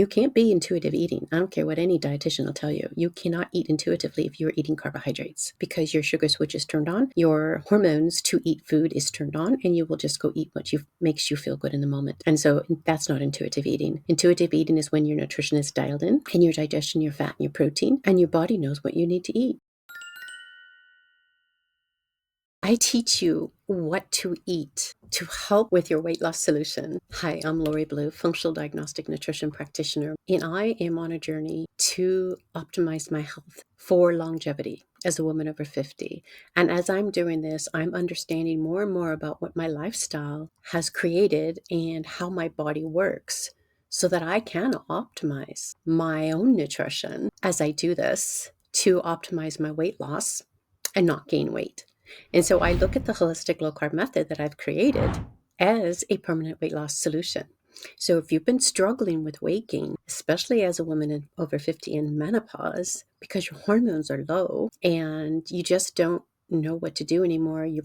You can't be intuitive eating. I don't care what any dietitian will tell you. You cannot eat intuitively if you're eating carbohydrates because your sugar switch is turned on, your hormones to eat food is turned on, and you will just go eat what makes you feel good in the moment. And so that's not intuitive eating. Intuitive eating is when your nutrition is dialed in and your digestion, your fat, and your protein, and your body knows what you need to eat. I teach you what to eat to help with your weight loss solution. Hi, I'm Lori Blue, functional diagnostic nutrition practitioner, and I am on a journey to optimize my health for longevity as a woman over 50. And as I'm doing this, I'm understanding more and more about what my lifestyle has created and how my body works so that I can optimize my own nutrition as I do this to optimize my weight loss and not gain weight. And so I look at the holistic low carb method that I've created as a permanent weight loss solution. So if you've been struggling with weight gain, especially as a woman over 50 in menopause, because your hormones are low and you just don't know what to do anymore, your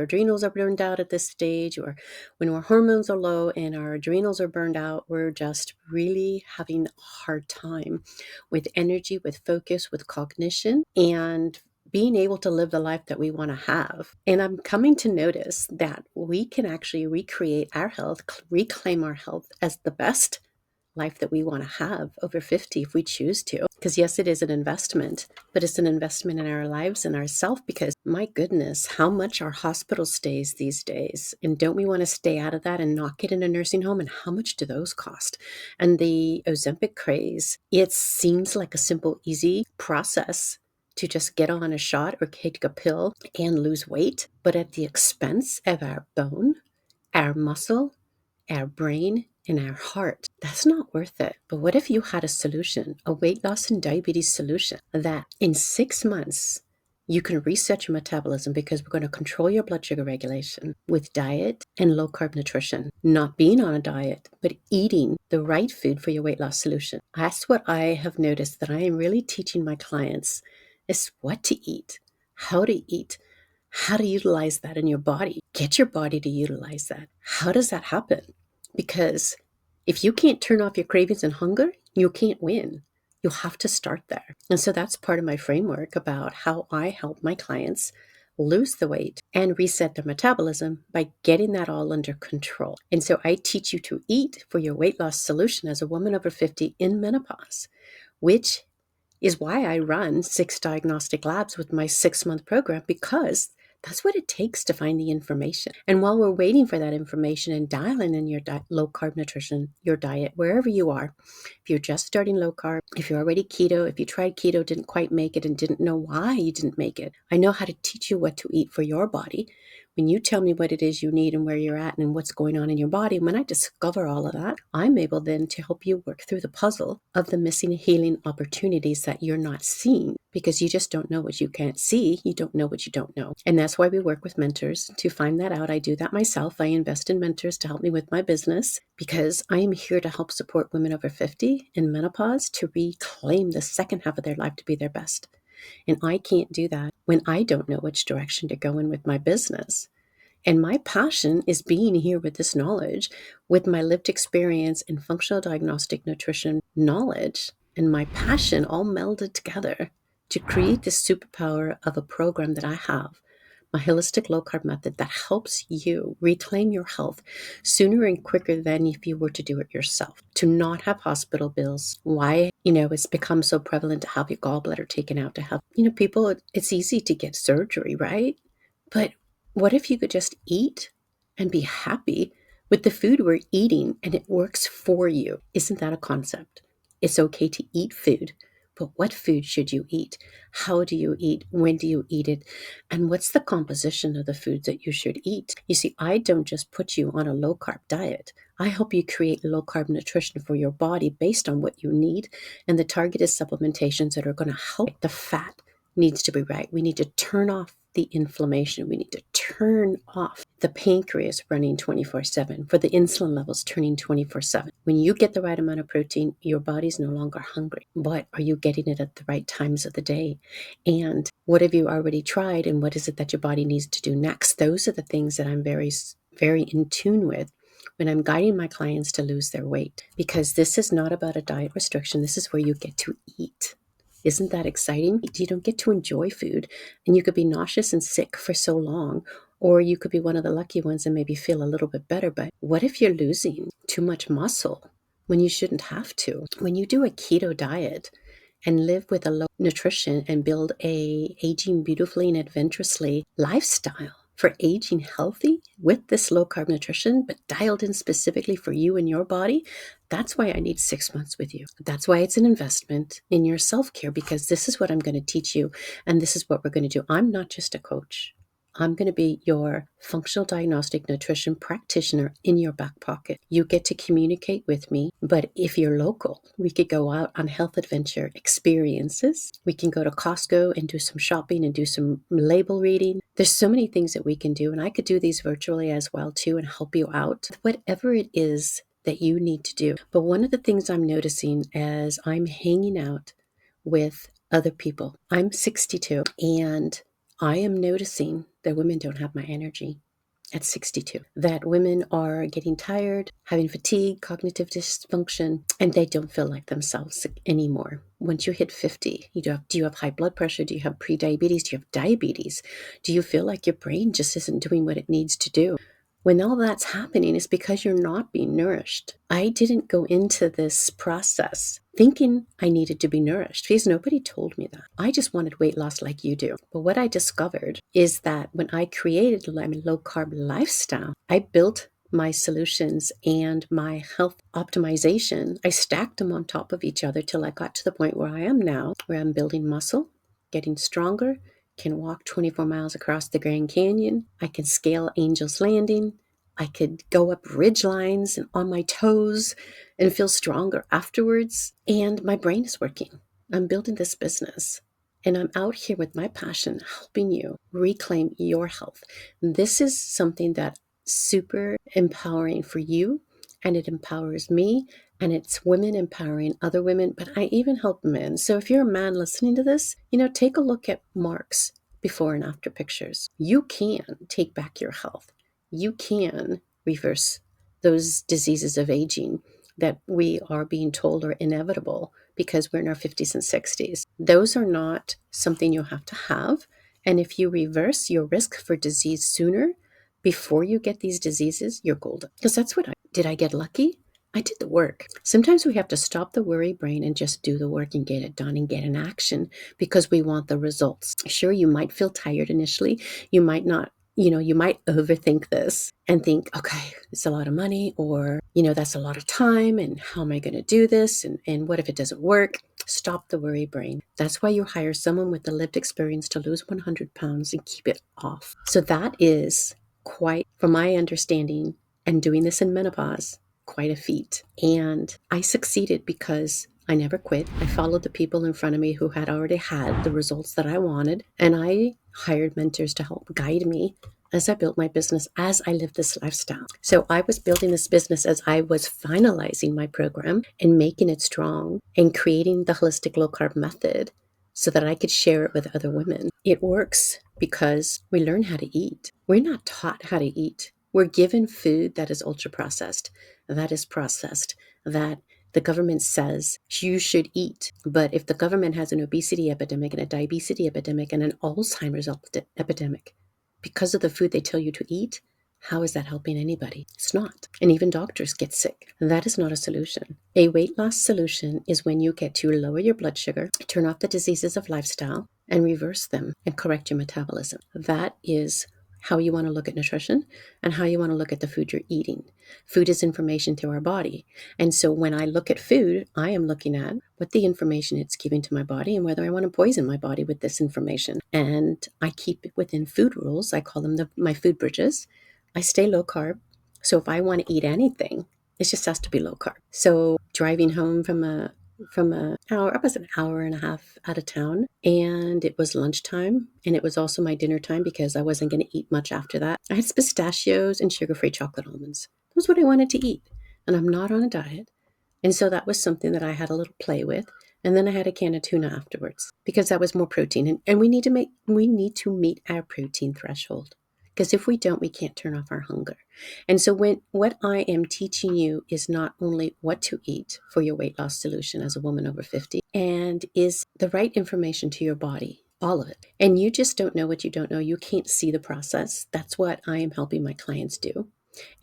adrenals are burned out at this stage, or when our hormones are low and our adrenals are burned out, we're just really having a hard time with energy, with focus, with cognition, and being able to live the life that we want to have. And I'm coming to notice that we can actually recreate our health, reclaim our health as the best life that we want to have over 50 if we choose to. Because yes, it is an investment, but it's an investment in our lives and ourselves because my goodness, how much are hospital stays these days? And don't we want to stay out of that and not get in a nursing home? And how much do those cost? And the Ozempic craze, it seems like a simple, easy process to just get on a shot or take a pill and lose weight, but at the expense of our bone, our muscle, our brain, and our heart. That's not worth it. But what if you had a solution, a weight loss and diabetes solution, that in 6 months you can reset your metabolism because we're going to control your blood sugar regulation with diet and low carb nutrition, not being on a diet, but eating the right food for your weight loss solution. That's what I have noticed that I am really teaching my clients is what to eat, how to eat, how to utilize that in your body. Get your body to utilize that. How does that happen? Because if you can't turn off your cravings and hunger, you can't win. You'll have to start there. And so that's part of my framework about how I help my clients lose the weight and reset their metabolism by getting that all under control. And so I teach you to eat for your weight loss solution as a woman over 50 in menopause, which is why I run 6 diagnostic labs with my 6-month program, because that's what it takes to find the information. And while we're waiting for that information and dialing in your low carb nutrition, your diet, wherever you are, if you're just starting low carb, if you're already keto, if you tried keto, didn't quite make it and didn't know why you didn't make it, I know how to teach you what to eat for your body. When you tell me what it is you need and where you're at and what's going on in your body, when I discover all of that, I'm able then to help you work through the puzzle of the missing healing opportunities that you're not seeing because you just don't know what you can't see. You don't know what you don't know. And that's why we work with mentors to find that out. I do that myself. I invest in mentors to help me with my business because I am here to help support women over 50 in menopause to reclaim the second half of their life to be their best. And I can't do that when I don't know which direction to go in with my business. And my passion is being here with this knowledge, with my lived experience in functional diagnostic nutrition knowledge, and my passion all melded together to create this superpower of a program that I have, my holistic low carb method that helps you reclaim your health sooner and quicker than if you were to do it yourself, to not have hospital bills. Why, it's become so prevalent to have your gallbladder taken out, to have, people, it's easy to get surgery, right? But what if you could just eat and be happy with the food we're eating and it works for you? Isn't that a concept? It's okay to eat food, but what food should you eat? How do you eat? When do you eat it? And what's the composition of the foods that you should eat? You see, I don't just put you on a low carb diet. I help you create low carb nutrition for your body based on what you need and the targeted supplementations that are going to help. The fat needs to be right. We need to turn off the inflammation. We need to turn off the pancreas running 24/7 for the insulin levels turning 24/7. When you get the right amount of protein, your body's no longer hungry. But are you getting it at the right times of the day? And what have you already tried? And what is it that your body needs to do next? Those are the things that I'm very, very in tune with when I'm guiding my clients to lose their weight, because this is not about a diet restriction. This is where you get to eat. Isn't that exciting? You don't get to enjoy food, and you could be nauseous and sick for so long, or you could be one of the lucky ones and maybe feel a little bit better. But what if you're losing too much muscle when you shouldn't have to? When you do a keto diet and live with a low nutrition and build a aging beautifully and adventurously lifestyle for aging healthy with this low carb nutrition, but dialed in specifically for you and your body, that's why I need 6 months with you. That's why it's an investment in your self-care, because this is what I'm going to teach you, and this is what we're going to do. I'm not just a coach. I'm going to be your functional diagnostic nutrition practitioner in your back pocket. You get to communicate with me, but if you're local, we could go out on health adventure experiences. We can go to Costco and do some shopping and do some label reading. There's so many things that we can do, and I could do these virtually as well too and help you out with whatever it is that you need to do. But one of the things I'm noticing as I'm hanging out with other people, I'm 62, and I am noticing that women don't have my energy at 62, that women are getting tired, having fatigue, cognitive dysfunction, and they don't feel like themselves anymore. Once you hit 50, do you have high blood pressure? Do you have prediabetes? Do you have diabetes? Do you feel like your brain just isn't doing what it needs to do? When all that's happening, it's because you're not being nourished. I didn't go into this process thinking I needed to be nourished, because nobody told me that. I just wanted weight loss like you do. But what I discovered is that when I created a low carb lifestyle, I built my solutions and my health optimization. I stacked them on top of each other till I got to the point where I am now, where I'm building muscle, getting stronger, can walk 24 miles across the Grand Canyon. I can scale Angel's Landing. I could go up ridge lines and on my toes and feel stronger afterwards. And my brain is working. I'm building this business. And I'm out here with my passion, helping you reclaim your health. This is something that's super empowering for you, and it empowers me, and it's women empowering other women, but I even help men. So if you're a man listening to this, take a look at Mark's before and after pictures. You can take back your health. You can reverse those diseases of aging that we are being told are inevitable because we're in our 50s and 60s. Those are not something you have to have. And if you reverse your risk for disease sooner, before you get these diseases, you're golden. Because that's what did I get lucky? I did the work. Sometimes we have to stop the worry brain and just do the work and get it done and get in action because we want the results. Sure, you might feel tired initially. You might not, you might overthink this and think, okay, it's a lot of money, or, that's a lot of time, and how am I going to do this? And what if it doesn't work? Stop the worry brain. That's why you hire someone with the lived experience to lose 100 pounds and keep it off. So that is quite, from my understanding, and doing this in menopause, quite a feat. And I succeeded because I never quit. I followed the people in front of me who had already had the results that I wanted, and I hired mentors to help guide me as I built my business, as I lived this lifestyle. So I was building this business as I was finalizing my program and making it strong and creating the holistic low carb method so that I could share it with other women. It works because we learn how to eat. We're not taught how to eat. We're given food that is ultra processed, that is processed, that the government says you should eat. But if the government has an obesity epidemic and a diabetes epidemic and an Alzheimer's epidemic, because of the food they tell you to eat, how is that helping anybody? It's not. And even doctors get sick. That is not a solution. A weight loss solution is when you get to lower your blood sugar, turn off the diseases of lifestyle, and reverse them and correct your metabolism. That is how you want to look at nutrition and how you want to look at the food you're eating. Food is information to our body. And so when I look at food, I am looking at what the information it's giving to my body and whether I want to poison my body with this information. And I keep it within food rules. I call them my food bridges. I stay low carb. So if I want to eat anything, it just has to be low carb. So driving home from an hour, I was an hour and a half out of town, and it was lunchtime, and it was also my dinner time because I wasn't going to eat much after that. I had pistachios and sugar-free chocolate almonds. That was what I wanted to eat, and I'm not on a diet. And so that was something that I had a little play with. And then I had a can of tuna afterwards because that was more protein. And we need to meet our protein threshold. Because if we don't, we can't turn off our hunger. And so what I am teaching you is not only what to eat for your weight loss solution as a woman over 50, and is the right information to your body, all of it. And you just don't know what you don't know. You can't see the process. That's what I am helping my clients do.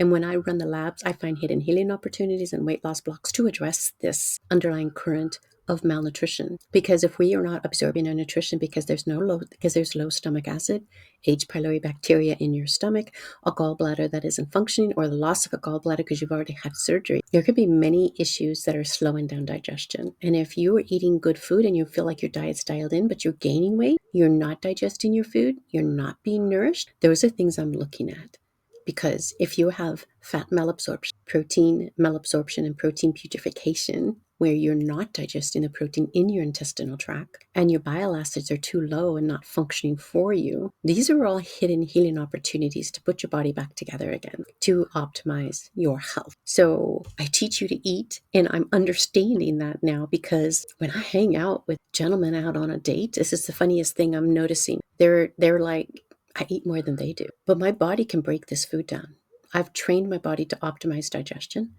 And when I run the labs, I find hidden healing opportunities and weight loss blocks to address this underlying current of malnutrition. Because if we are not absorbing our nutrition because there's low stomach acid, H. pylori bacteria in your stomach, a gallbladder that isn't functioning, or the loss of a gallbladder because you've already had surgery, there could be many issues that are slowing down digestion. And if you are eating good food and you feel like your diet's dialed in, but you're gaining weight, you're not digesting your food, you're not being nourished, those are things I'm looking at. Because if you have fat malabsorption, protein malabsorption, and protein putrefaction, where you're not digesting the protein in your intestinal tract and your bile acids are too low and not functioning for you, these are all hidden healing opportunities to put your body back together again, to optimize your health. So I teach you to eat, and I'm understanding that now, because when I hang out with gentlemen out on a date, this is the funniest thing I'm noticing. They're like, I eat more than they do, but my body can break this food down. I've trained my body to optimize digestion.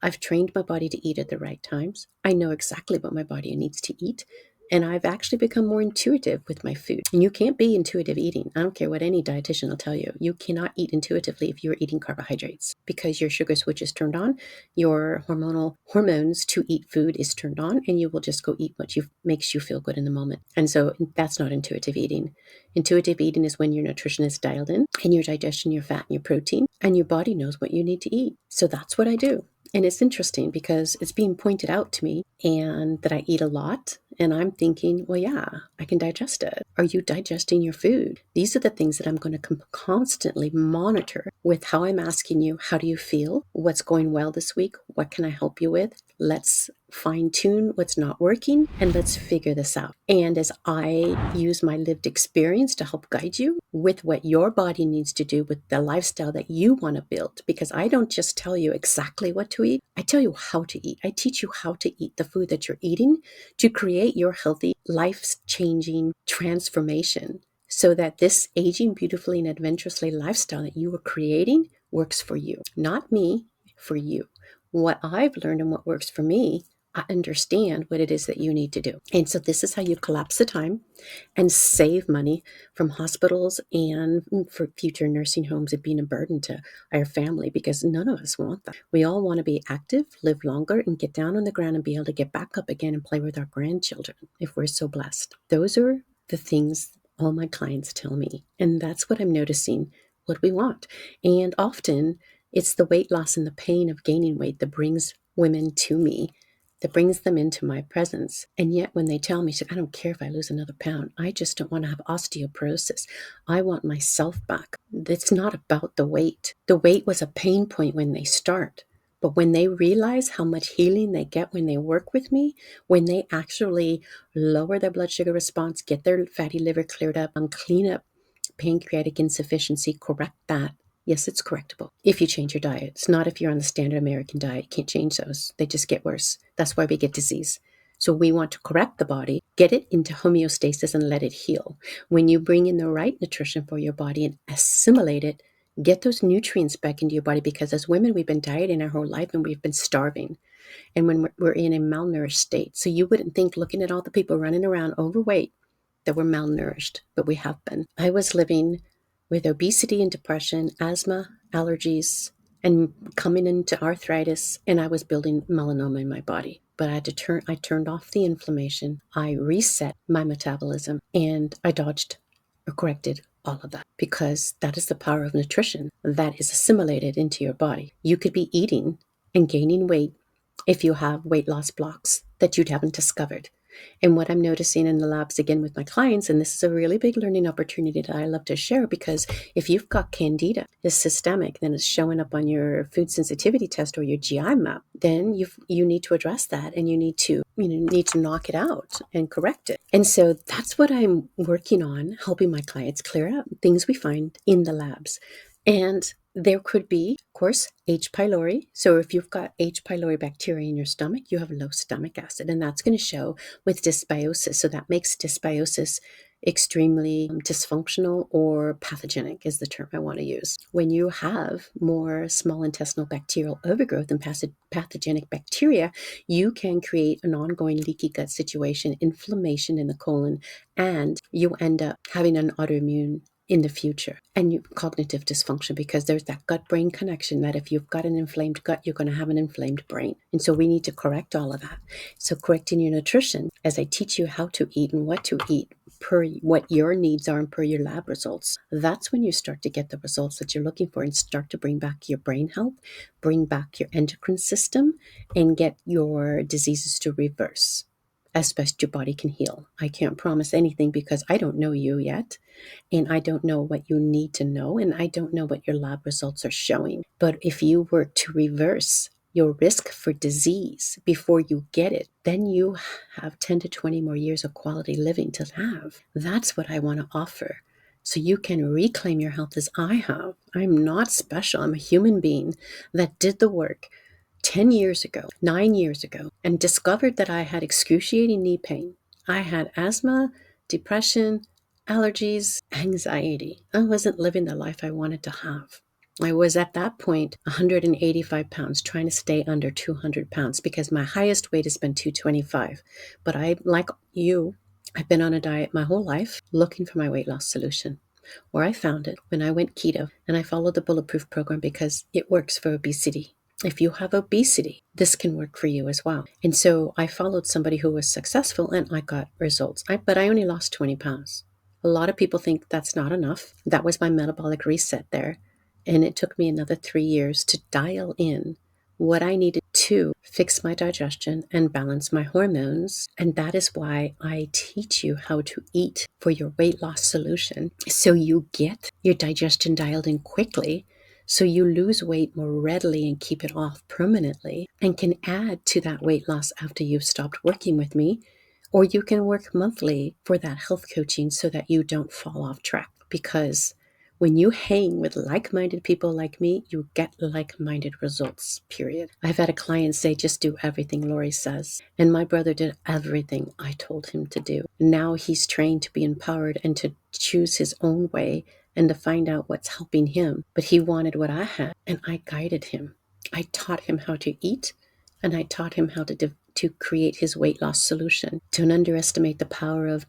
I've trained my body to eat at the right times. I know exactly what my body needs to eat. And I've actually become more intuitive with my food. And you can't be intuitive eating. I don't care what any dietitian will tell you. You cannot eat intuitively if you're eating carbohydrates, because your sugar switch is turned on, your hormones to eat food is turned on, and you will just go eat what makes you feel good in the moment. And so that's not intuitive eating. Intuitive eating is when your nutrition is dialed in and your digestion, your fat, and your protein, and your body knows what you need to eat. So that's what I do. And it's interesting because it's being pointed out to me and that I eat a lot. And I'm thinking, well, yeah, I can digest it. Are you digesting your food? These are the things that I'm going to constantly monitor with how I'm asking you, how do you feel? What's going well this week? What can I help you with? Let's fine tune what's not working and let's figure this out. And as I use my lived experience to help guide you with what your body needs to do with the lifestyle that you want to build, because I don't just tell you exactly what to eat, I tell you how to eat. I teach you how to eat the food that you're eating to create your healthy, life-changing transformation, so that this aging beautifully and adventurously lifestyle that you are creating works for you. Not me, for you. What I've learned and what works for me, I understand what it is that you need to do. And so this is how you collapse the time and save money from hospitals and for future nursing homes and being a burden to our family, because none of us want that. We all want to be active, live longer, and get down on the ground and be able to get back up again and play with our grandchildren if we're so blessed. Those are the things all my clients tell me. And that's what I'm noticing, what we want. And often it's the weight loss and the pain of gaining weight that brings women to me, that brings them into my presence. And yet when they tell me, I don't care if I lose another pound, I just don't want to have osteoporosis. I want myself back. It's not about the weight. The weight was a pain point when they start. But when they realize how much healing they get when they work with me, when they actually lower their blood sugar response, get their fatty liver cleared up, and clean up pancreatic insufficiency, correct that. Yes, it's correctable if you change your diet. It's not if you're on the standard American diet. You can't change those. They just get worse. That's why we get disease. So we want to correct the body, get it into homeostasis, and let it heal. When you bring in the right nutrition for your body and assimilate it, get those nutrients back into your body, because as women, we've been dieting our whole life and we've been starving. And when we're in a malnourished state. So you wouldn't think, looking at all the people running around overweight, that we're malnourished, but we have been. I was living with obesity and depression, asthma, allergies, and coming into arthritis, and I was building melanoma in my body. But I turned off the inflammation, I reset my metabolism, and I dodged or corrected all of that, because that is the power of nutrition that is assimilated into your body. You could be eating and gaining weight if you have weight loss blocks that you haven't discovered. And what I'm noticing in the labs again with my clients, and this is a really big learning opportunity that I love to share, because if you've got candida, it's systemic, then it's showing up on your food sensitivity test or your GI map, then you need to address that, and you need to knock it out and correct it. And so that's what I'm working on, helping my clients clear up things we find in the labs. And there could be, of course, H. pylori. So if you've got H. pylori bacteria in your stomach, you have low stomach acid, and that's going to show with dysbiosis. So that makes dysbiosis extremely dysfunctional or pathogenic is the term I want to use. When you have more small intestinal bacterial overgrowth and pathogenic bacteria, you can create an ongoing leaky gut situation, inflammation in the colon, and you end up having an autoimmune in the future and cognitive dysfunction, because there's that gut-brain connection that if you've got an inflamed gut, you're going to have an inflamed brain. And so we need to correct all of that. So correcting your nutrition, as I teach you how to eat and what to eat per what your needs are and per your lab results, that's when you start to get the results that you're looking for and start to bring back your brain health, bring back your endocrine system, and get your diseases to reverse as best your body can heal. I can't promise anything because I don't know you yet. And I don't know what you need to know, and I don't know what your lab results are showing. But if you were to reverse your risk for disease before you get it, then you have 10 to 20 more years of quality living to have. That's what I want to offer. So you can reclaim your health as I have. I'm not special. I'm a human being that did the work 10 years ago, 9 years ago, and discovered that I had excruciating knee pain. I had asthma, depression, allergies, anxiety. I wasn't living the life I wanted to have. I was at that point 185 pounds, trying to stay under 200 pounds because my highest weight has been 225. But I, like you, I've been on a diet my whole life looking for my weight loss solution. Where I found it when I went keto, and I followed the Bulletproof program because it works for obesity. If you have obesity, this can work for you as well. And so I followed somebody who was successful and I got results. But I only lost 20 pounds. A lot of people think that's not enough. That was my metabolic reset there. And it took me another 3 years to dial in what I needed to fix my digestion and balance my hormones. And that is why I teach you how to eat for your weight loss solution. So you get your digestion dialed in quickly, so you lose weight more readily and keep it off permanently, and can add to that weight loss after you've stopped working with me. Or you can work monthly for that health coaching so that you don't fall off track. Because when you hang with like-minded people like me, you get like-minded results, period. I've had a client say, just do everything Lori says. And my brother did everything I told him to do. Now he's trained to be empowered and to choose his own way and to find out what's helping him. But he wanted what I had, and I guided him. I taught him how to eat, and I taught him how to create his weight loss solution. Don't underestimate the power of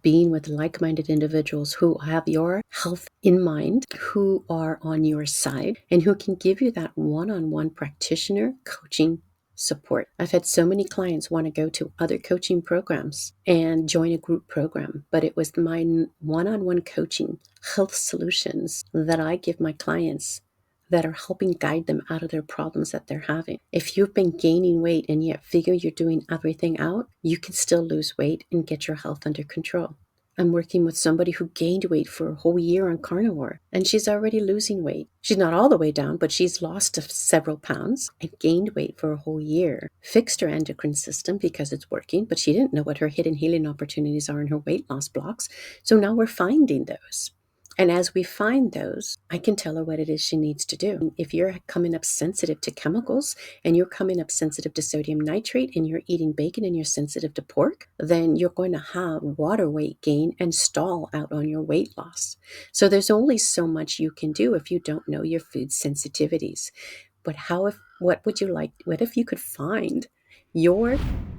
being with like-minded individuals who have your health in mind, who are on your side, and who can give you that one-on-one practitioner coaching support. I've had so many clients want to go to other coaching programs and join a group program, but it was my one-on-one coaching health solutions that I give my clients that are helping guide them out of their problems that they're having. If you've been gaining weight and yet figure you're doing everything out, you can still lose weight and get your health under control. I'm working with somebody who gained weight for a whole year on carnivore, and she's already losing weight. She's not all the way down, but she's lost several pounds and gained weight for a whole year. Fixed her endocrine system because it's working, but she didn't know what her hidden healing opportunities are in her weight loss blocks. So now we're finding those. And as we find those, I can tell her what it is she needs to do. If you're coming up sensitive to chemicals and you're coming up sensitive to sodium nitrate and you're eating bacon and you're sensitive to pork, then you're going to have water weight gain and stall out on your weight loss. So there's only so much you can do if you don't know your food sensitivities. But what would you like? What if you could find your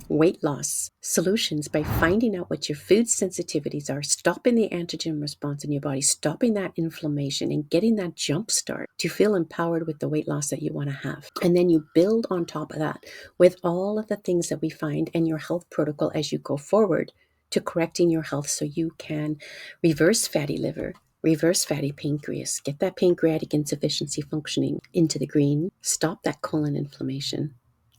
weight loss solutions by finding out what your food sensitivities are, stopping the antigen response in your body, stopping that inflammation, and getting that jump start to feel empowered with the weight loss that you want to have. And then you build on top of that with all of the things that we find in your health protocol as you go forward to correcting your health so you can reverse fatty liver, reverse fatty pancreas, get that pancreatic insufficiency functioning into the green, stop that colon inflammation,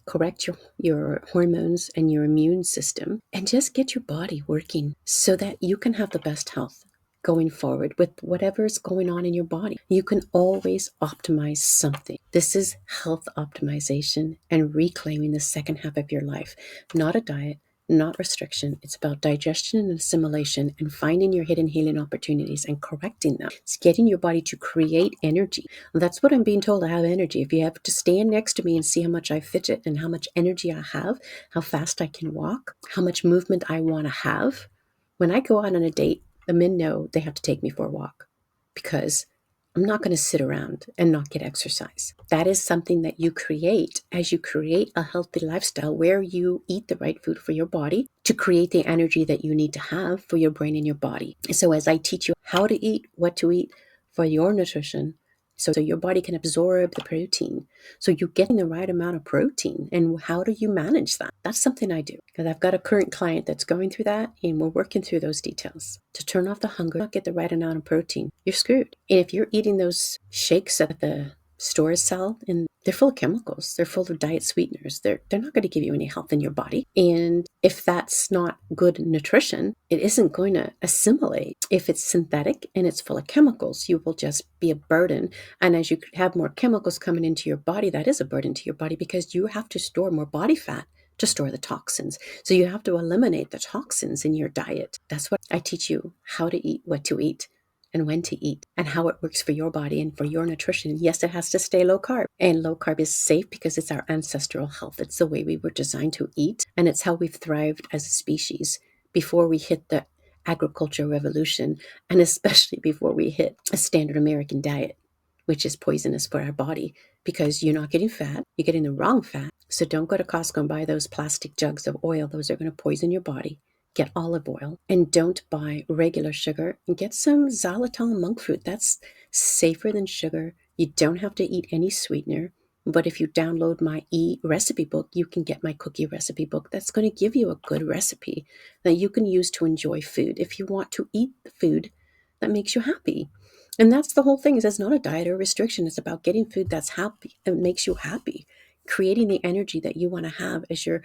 correct your hormones and your immune system, and just get your body working so that you can have the best health going forward with whatever's going on in your body. You can always optimize something. This is health optimization and reclaiming the second half of your life, not a diet, not restriction. It's about digestion and assimilation and finding your hidden healing opportunities and correcting them. It's getting your body to create energy. That's what I'm being told. I have energy. If you have to stand next to me and see how much I fidget and how much energy I have, how fast I can walk, how much movement I want to have. When I go out on a date, The men know they have to take me for a walk because I'm not going to sit around and not get exercise. That is something that you create as you create a healthy lifestyle where you eat the right food for your body to create the energy that you need to have for your brain and your body. So as I teach you how to eat, what to eat for your nutrition, so your body can absorb the protein. So you're getting the right amount of protein. And how do you manage that? That's something I do because I've got a current client that's going through that and we're working through those details. To turn off the hunger, not get the right amount of protein, you're screwed. And if you're eating those shakes that the stores sell, and they're full of chemicals, they're full of diet sweeteners, they're not going to give you any health in your body. And if that's not good nutrition, it isn't going to assimilate. If it's synthetic and it's full of chemicals, you will just be a burden. And as you have more chemicals coming into your body, that is a burden to your body because you have to store more body fat to store the toxins. So you have to eliminate the toxins in your diet. That's what I teach you, how to eat, what to eat, and when to eat, and how it works for your body and for your nutrition. Yes, it has to stay low carb. And low carb is safe because it's our ancestral health. It's the way we were designed to eat. And it's how we've thrived as a species before we hit the agricultural revolution, and especially before we hit a standard American diet, which is poisonous for our body because you're not getting fat, you're getting the wrong fat. So don't go to Costco and buy those plastic jugs of oil. Those are going to poison your body. Get olive oil and don't buy regular sugar and get some xylitol monk fruit. That's safer than sugar. You don't have to eat any sweetener. But if you download my recipe book, you can get my cookie recipe book. That's going to give you a good recipe that you can use to enjoy food if you want to eat the food that makes you happy. And that's the whole thing, is it's not a diet or restriction. It's about getting food that's happy and makes you happy, creating the energy that you want to have as you're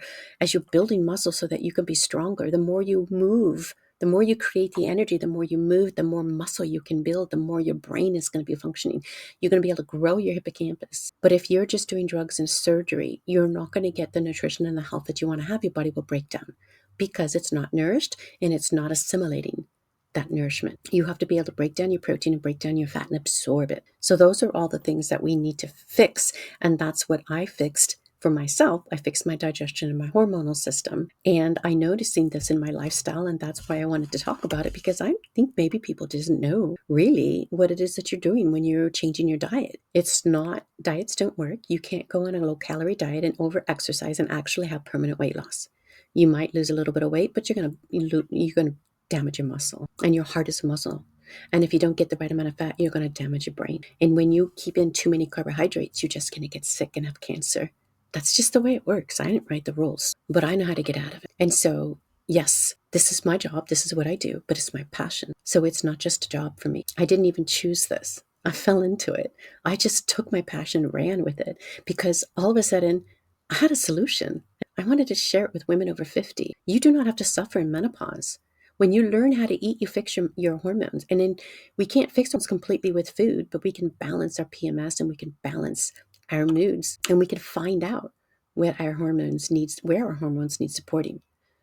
building muscle so that you can be stronger. The more you move, the more you create the energy, the more you move, the more muscle you can build, the more your brain is going to be functioning. You're going to be able to grow your hippocampus. But if you're just doing drugs and surgery, you're not going to get the nutrition and the health that you want to have. Your body will break down because it's not nourished and it's not assimilating that nourishment. You have to be able to break down your protein and break down your fat and absorb it. So those are all the things that we need to fix. And that's what I fixed for myself. I fixed my digestion and my hormonal system. And I noticing this in my lifestyle. And that's why I wanted to talk about it, because I think maybe people didn't know really what it is that you're doing when you're changing your diet. It's not, diets don't work. You can't go on a low calorie diet and over exercise and actually have permanent weight loss. You might lose a little bit of weight, but you're going to damage your muscle, and your heart is a muscle. And if you don't get the right amount of fat, you're going to damage your brain. And when you keep in too many carbohydrates, you're just going to get sick and have cancer. That's just the way it works. I didn't write the rules, but I know how to get out of it. And so, yes, this is my job. This is what I do, but it's my passion. So it's not just a job for me. I didn't even choose this. I fell into it. I just took my passion and ran with it because all of a sudden I had a solution. I wanted to share it with women over 50. You do not have to suffer in menopause. When you learn how to eat, you fix your hormones. And then we can't fix them completely with food, but we can balance our PMS and we can balance our moods and we can find out what our hormones needs, where our hormones need supporting.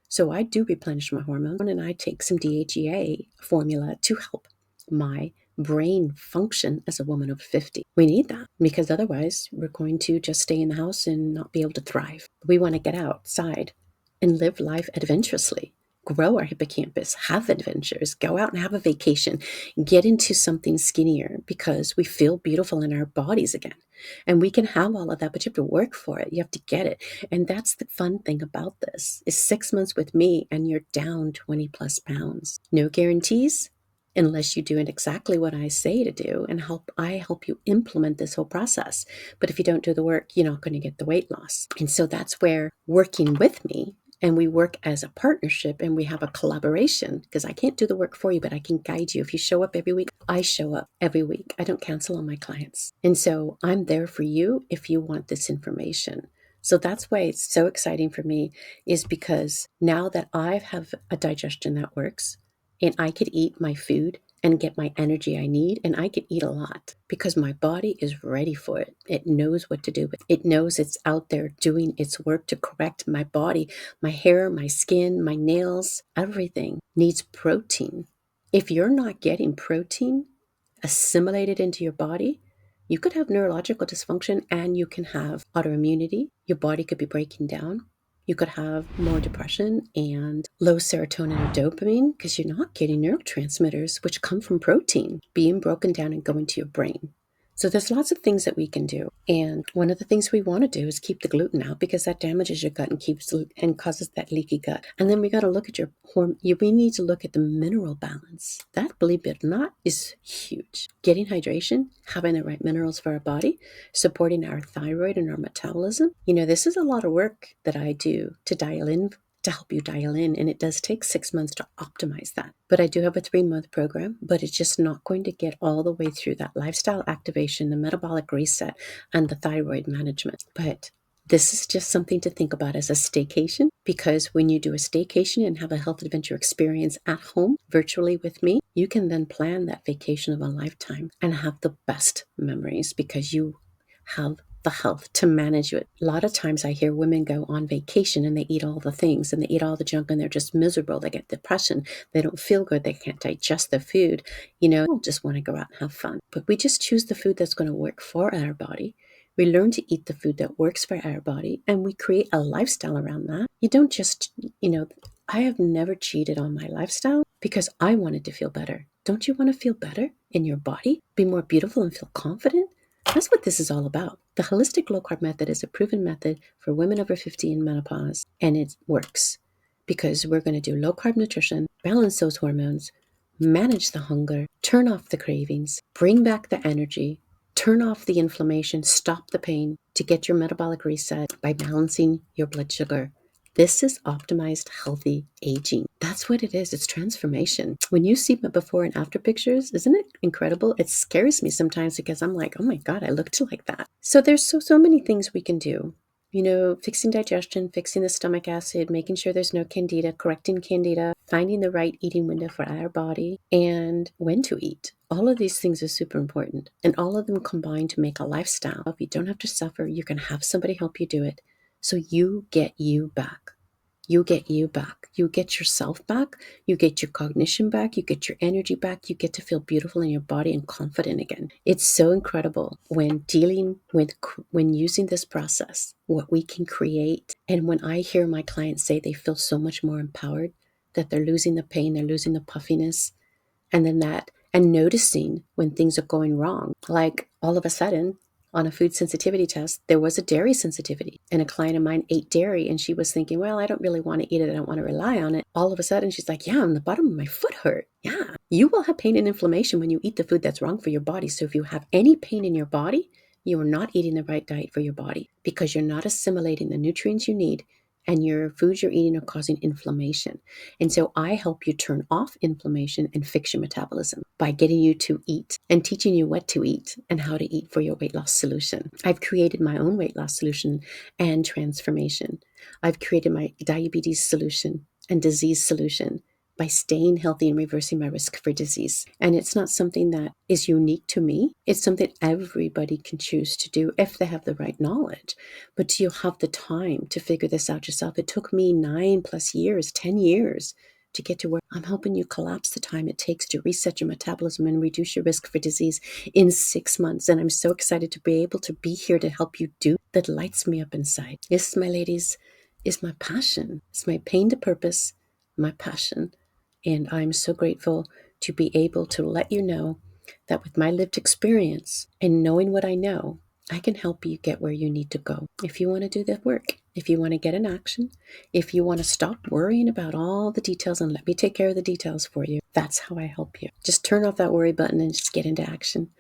So I do replenish my hormones and I take some DHEA formula to help my brain function as a woman over 50. We need that because otherwise we're going to just stay in the house and not be able to thrive. We want to get outside and live life adventurously. Grow our hippocampus, have adventures, go out and have a vacation, get into something skinnier because we feel beautiful in our bodies again. And we can have all of that, but you have to work for it. You have to get it. And that's the fun thing about this is 6 months with me and you're down 20 plus pounds. No guarantees unless you do it exactly what I say to do and I help you implement this whole process. But if you don't do the work, you're not going to get the weight loss. And so that's where working with me, and we work as a partnership and we have a collaboration because I can't do the work for you, but I can guide you. If you show up every week, I show up every week. I don't cancel on my clients. And so I'm there for you if you want this information. So that's why it's so exciting for me, is because now that I have a digestion that works and I could eat my food and get my energy I need, and I can eat a lot because my body is ready for it. It knows what to do with it. It knows it's out there doing its work to correct my body, my hair, my skin, my nails, everything needs protein. If you're not getting protein assimilated into your body, you could have neurological dysfunction and you can have autoimmunity. Your body could be breaking down. You could have more depression and low serotonin or dopamine because you're not getting neurotransmitters, which come from protein being broken down and going to your brain. So there's lots of things that we can do. And one of the things we want to do is keep the gluten out because that damages your gut and keeps and causes that leaky gut. And then we got to look at your hormone. We need to look at the mineral balance. That, believe it or not, is huge. Getting hydration, having the right minerals for our body, supporting our thyroid and our metabolism. This is a lot of work that I do to help you dial in. And it does take 6 months to optimize that. But I do have a 3-month program, but it's just not going to get all the way through that lifestyle activation, the metabolic reset, and the thyroid management. But this is just something to think about as a staycation, because when you do a staycation and have a health adventure experience at home virtually with me, you can then plan that vacation of a lifetime and have the best memories because you have the health to manage it. A lot of times I hear women go on vacation and they eat all the things and they eat all the junk and they're just miserable. They get depression. They don't feel good. They can't digest the food. Just want to go out and have fun. But we just choose the food that's going to work for our body. We learn to eat the food that works for our body and we create a lifestyle around that. You don't just, I have never cheated on my lifestyle because I wanted to feel better. Don't you want to feel better in your body? Be more beautiful and feel confident? That's what this is all about. The holistic low-carb method is a proven method for women over 50 in menopause, and it works because we're going to do low-carb nutrition, balance those hormones, manage the hunger, turn off the cravings, bring back the energy, turn off the inflammation, stop the pain to get your metabolic reset by balancing your blood sugar. This is optimized healthy aging. That's what it is. It's transformation. When you see my before and after pictures, isn't it incredible? It scares me sometimes because I'm like, oh my God, I looked like that. So there's so many things we can do. Fixing digestion, fixing the stomach acid, making sure there's no candida, correcting candida, finding the right eating window for our body, and when to eat. All of these things are super important, and all of them combine to make a lifestyle. If you don't have to suffer, you can have somebody help you do it. So you get you back. You get you back. You get yourself back. You get your cognition back. You get your energy back. You get to feel beautiful in your body and confident again. It's so incredible when using this process, what we can create. And when I hear my clients say they feel so much more empowered, that they're losing the pain, they're losing the puffiness, and noticing when things are going wrong. Like all of a sudden, on a food sensitivity test, there was a dairy sensitivity. And a client of mine ate dairy and she was thinking, well, I don't really want to eat it. I don't want to rely on it. All of a sudden, she's like, yeah, the bottom of my foot hurt. Yeah, you will have pain and inflammation when you eat the food that's wrong for your body. So if you have any pain in your body, you are not eating the right diet for your body because you're not assimilating the nutrients you need, and your foods you're eating are causing inflammation. And so I help you turn off inflammation and fix your metabolism by getting you to eat and teaching you what to eat and how to eat for your weight loss solution. I've created my own weight loss solution and transformation. I've created my diabetes solution and disease solution by staying healthy and reversing my risk for disease. And it's not something that is unique to me. It's something everybody can choose to do if they have the right knowledge. But do you have the time to figure this out yourself? It took me 9+ years, 10 years to get to where I'm helping you collapse the time it takes to reset your metabolism and reduce your risk for disease in 6 months. And I'm so excited to be able to be here to help you do that. Lights me up inside. This, my ladies, is my passion. It's my pain to purpose, my passion. And I'm so grateful to be able to let you know that with my lived experience and knowing what I know, I can help you get where you need to go. If you want to do the work, if you want to get in action, if you want to stop worrying about all the details and let me take care of the details for you, that's how I help you. Just turn off that worry button and just get into action.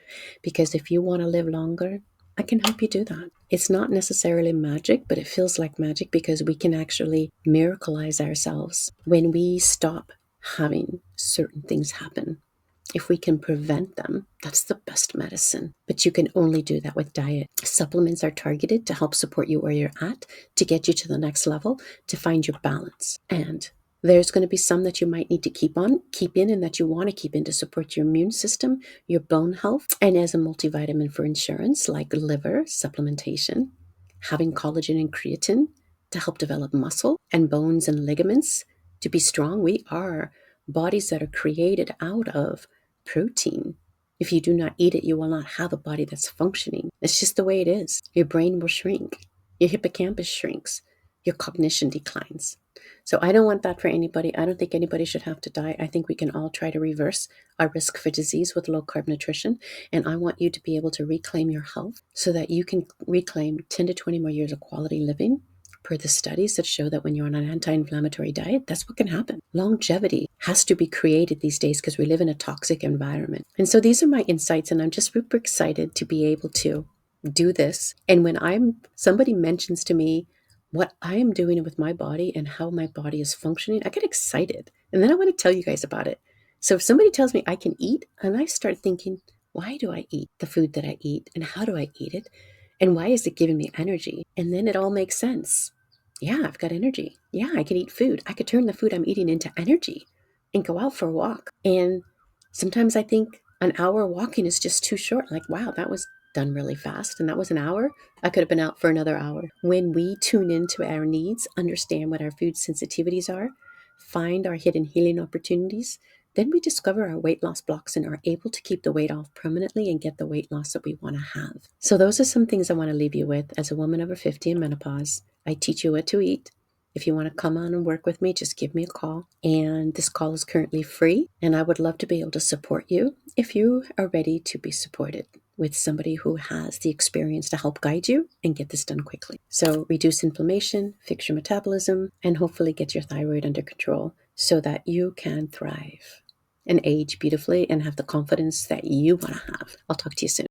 Because if you want to live longer, I can help you do that. It's not necessarily magic, but it feels like magic because we can actually miracleize ourselves when we stop having certain things happen. If we can prevent them, that's the best medicine. But you can only do that with diet. Supplements are targeted to help support you where you're at, to get you to the next level, to find your balance. And there's going to be some that you might need to keep in, and that you want to keep in to support your immune system, your bone health, and as a multivitamin for insurance, like liver supplementation, having collagen and creatine to help develop muscle and bones and ligaments to be strong. We are bodies that are created out of protein. If you do not eat it, you will not have a body that's functioning. It's just the way it is. Your brain will shrink. Your hippocampus shrinks. your cognition declines. So I don't want that for anybody. I don't think anybody should have to die. I think we can all try to reverse our risk for disease with low carb nutrition. And I want you to be able to reclaim your health so that you can reclaim 10 to 20 more years of quality living. Per the studies that show that when you're on an anti-inflammatory diet, that's what can happen. Longevity has to be created these days because we live in a toxic environment. And so these are my insights, and I'm just super excited to be able to do this. And when somebody mentions to me what I am doing with my body and how my body is functioning, I get excited. And then I want to tell you guys about it. So if somebody tells me I can eat, and I start thinking, why do I eat the food that I eat? And how do I eat it? And why is it giving me energy? And then it all makes sense. Yeah, I've got energy. Yeah, I can eat food. I could turn the food I'm eating into energy and go out for a walk. And sometimes I think an hour walking is just too short. Like, wow, that was done really fast. And that was an hour. I could have been out for another hour. When we tune into our needs, understand what our food sensitivities are, find our hidden healing opportunities, then we discover our weight loss blocks and are able to keep the weight off permanently and get the weight loss that we want to have. So those are some things I want to leave you with as a woman over 50 in menopause. I teach you what to eat. If you want to come on and work with me, just give me a call. And this call is currently free. And I would love to be able to support you if you are ready to be supported with somebody who has the experience to help guide you and get this done quickly. So reduce inflammation, fix your metabolism, and hopefully get your thyroid under control so that you can thrive and age beautifully and have the confidence that you want to have. I'll talk to you soon.